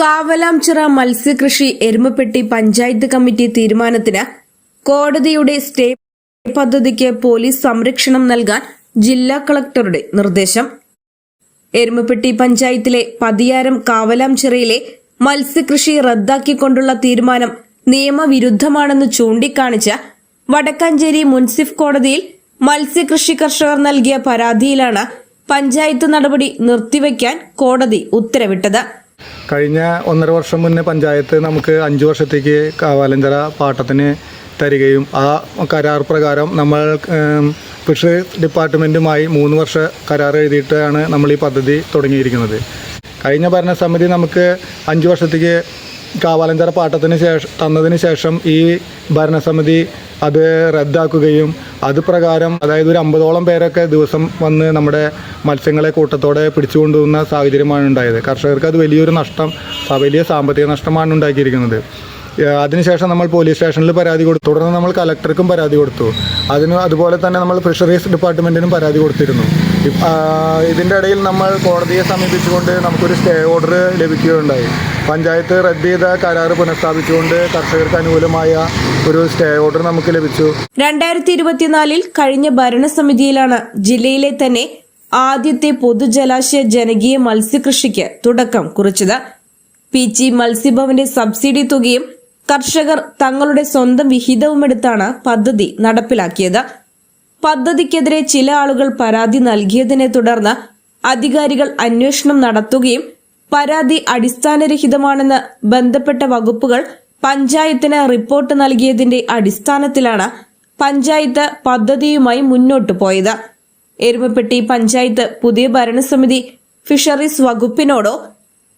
കാവലാംചിറ മത്സ്യകൃഷി എരുമപ്പെട്ടി പഞ്ചായത്ത് കമ്മിറ്റി തീരുമാനത്തിന് കോടതിയുടെ സ്റ്റേ പദ്ധതിക്ക് പോലീസ് സംരക്ഷണം നൽകാൻ ജില്ലാ കളക്ടറുടെ നിർദ്ദേശം. എരുമപ്പെട്ടി പഞ്ചായത്തിലെ പതിയാരം കാവലാംചിറയിലെ മത്സ്യകൃഷി റദ്ദാക്കിക്കൊണ്ടുള്ള തീരുമാനം നിയമവിരുദ്ധമാണെന്ന് ചൂണ്ടിക്കാണിച്ച് വടക്കാഞ്ചേരി മുൻസിഫ് കോടതിയിൽ മത്സ്യകൃഷി കർഷകർ നൽകിയ പരാതിയിലാണ് പഞ്ചായത്ത് നടപടി നിർത്തിവെക്കാൻ കോടതി ഉത്തരവിട്ടത്. കഴിഞ്ഞ 1.5 വർഷം മുന്നേ പഞ്ചായത്ത് നമുക്ക് 5 വർഷത്തേക്ക് കാവാലഞ്ചിറ പാട്ടത്തിന് തരികയും ആ കരാർ പ്രകാരം നമ്മൾ ഫിഷറീസ് ഡിപ്പാർട്ട്മെൻറ്റുമായി 3 വർഷ കരാർ എഴുതിയിട്ടാണ് നമ്മൾ ഈ പദ്ധതി തുടങ്ങിയിരിക്കുന്നത്. കഴിഞ്ഞ ഭരണസമിതി നമുക്ക് 5 വർഷത്തേക്ക് കാവാലഞ്ചിറ പാട്ടത്തിന് തന്നതിന് ശേഷം ഈ ഭരണസമിതി അത് റദ്ദാക്കുകയും അത് പ്രകാരം അതായത് ഒരു 50ഓളം പേരൊക്കെ ദിവസം വന്ന് നമ്മുടെ മത്സ്യങ്ങളെ കൂട്ടത്തോടെ പിടിച്ചുകൊണ്ടുപോകുന്ന സാഹചര്യമാണ് ഉണ്ടായത്. കർഷകർക്ക് അത് വലിയൊരു നഷ്ടം, വലിയ സാമ്പത്തിക നഷ്ടമാണ് ഉണ്ടാക്കിയിരിക്കുന്നത്. അതിനുശേഷം നമ്മൾ പോലീസ് സ്റ്റേഷനിൽ പരാതി കൊടുത്തു. തുടർന്ന് നമ്മൾ കലക്ടർക്കും പരാതി കൊടുത്തു. അതുപോലെ തന്നെ നമ്മൾ ഫിഷറീസ് ഡിപ്പാർട്ട്മെൻറ്റിനും പരാതി കൊടുത്തിരുന്നു. ഇതിൻ്റെ ഇടയിൽ നമ്മൾ കോടതിയെ സമീപിച്ചുകൊണ്ട് നമുക്കൊരു സ്റ്റേ ഓർഡർ ലഭിക്കുകയുണ്ടായി. പഞ്ചായത്ത് റദ്ദ് ചെയ്ത കരാർ പുനഃസ്ഥാപിച്ചുകൊണ്ട് കർഷകർക്ക് അനുകൂലമായ ഒരു സ്റ്റേ ഓർഡർ നമുക്ക് ലഭിച്ചു. 2024 കഴിഞ്ഞ ഭരണസമിതിയിലാണ് ജില്ലയിലെ തന്നെ ആദ്യത്തെ പൊതുജലാശയ ജനകീയ മത്സ്യകൃഷിക്ക് തുടക്കം കുറിച്ചത്. പീച്ചി മത്സ്യഭവന്റെ സബ്സിഡി തുകയും കർഷകർ തങ്ങളുടെ സ്വന്തം വിഹിതവുമെടുത്താണ് പദ്ധതി നടപ്പിലാക്കിയത്. പദ്ധതിക്കെതിരെ ചില ആളുകൾ പരാതി നൽകിയതിനെ തുടർന്ന് അധികാരികൾ അന്വേഷണം നടത്തുകയും പരാതി അടിസ്ഥാനരഹിതമാണെന്ന് ബന്ധപ്പെട്ട വകുപ്പുകൾ പഞ്ചായത്തിന് റിപ്പോർട്ട് നൽകിയതിന്റെ അടിസ്ഥാനത്തിലാണ് പഞ്ചായത്ത് പദ്ധതിയുമായി മുന്നോട്ടു പോയത്. എരുമപ്പെട്ടി പഞ്ചായത്ത് പുതിയ ഭരണസമിതി ഫിഷറീസ് വകുപ്പിനോടോ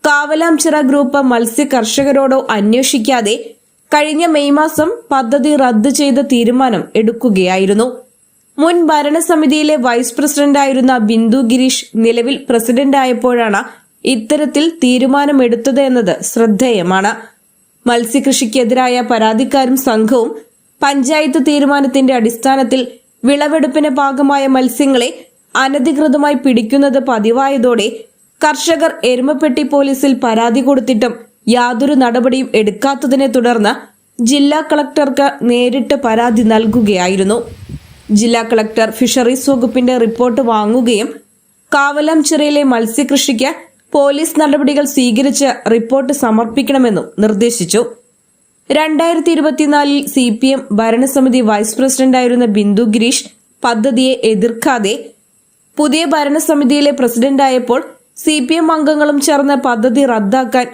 കാവലാംചിറ ഗ്രൂപ്പ് മത്സ്യ കർഷകരോടോ അന്വേഷിക്കാതെ കഴിഞ്ഞ മെയ് മാസം പദ്ധതി റദ്ദു ചെയ്ത തീരുമാനം എടുക്കുകയായിരുന്നു. മുൻ ഭരണസമിതിയിലെ വൈസ് പ്രസിഡന്റായിരുന്ന ബിന്ദു ഗിരീഷ് നിലവിൽ പ്രസിഡന്റായപ്പോഴാണ് ഇത്തരത്തിൽ തീരുമാനമെടുത്തത് എന്നത് ശ്രദ്ധേയമാണ്. മത്സ്യകൃഷിക്കെതിരായ പരാതിക്കാരും സംഘവും പഞ്ചായത്ത് തീരുമാനത്തിന്റെ അടിസ്ഥാനത്തിൽ വിളവെടുപ്പിന് പാകമായ മത്സ്യങ്ങളെ അനധികൃതമായി പിടിക്കുന്നത് പതിവായതോടെ കർഷകർ എരുമപ്പെട്ടി പോലീസിൽ പരാതി കൊടുത്തിട്ടും യാതൊരു നടപടിയും എടുക്കാത്തതിനെ തുടർന്ന് ജില്ലാ കളക്ടർക്ക് നേരിട്ട് പരാതി നൽകുകയായിരുന്നു. ജില്ലാ കളക്ടർ ഫിഷറീസ് വകുപ്പിന്റെ റിപ്പോർട്ട് വാങ്ങുകയും കാവലാംചിറയിലെ മത്സ്യകൃഷിക്ക് പോലീസ് നടപടികൾ സ്വീകരിച്ച് റിപ്പോർട്ട് സമർപ്പിക്കണമെന്നും നിർദ്ദേശിച്ചു. 2024 CPM ഭരണസമിതി വൈസ് പ്രസിഡന്റായിരുന്ന ബിന്ദു ഗിരീഷ് പദ്ധതിയെ എതിർക്കാതെ പുതിയ ഭരണസമിതിയിലെ പ്രസിഡന്റായപ്പോൾ CPM അംഗങ്ങളും ചേർന്ന് പദ്ധതി റദ്ദാക്കാൻ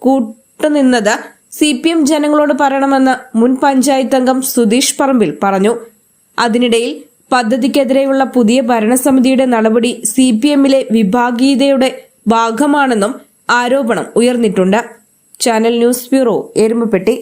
കൂട്ടുനിന്നത് CPM ജനങ്ങളോട് പറയണമെന്ന് മുൻ പഞ്ചായത്ത് അംഗം സുധീഷ് പറമ്പിൽ പറഞ്ഞു. അതിനിടയിൽ പദ്ധതിക്കെതിരെയുള്ള പുതിയ ഭരണസമിതിയുടെ നടപടി CPMലെ വിഭാഗീയതയുടെ ഭാഗമാണെന്നും ആരോപണം ഉയർന്നിട്ടുണ്ട്. Channel news bureau, Erumapetty.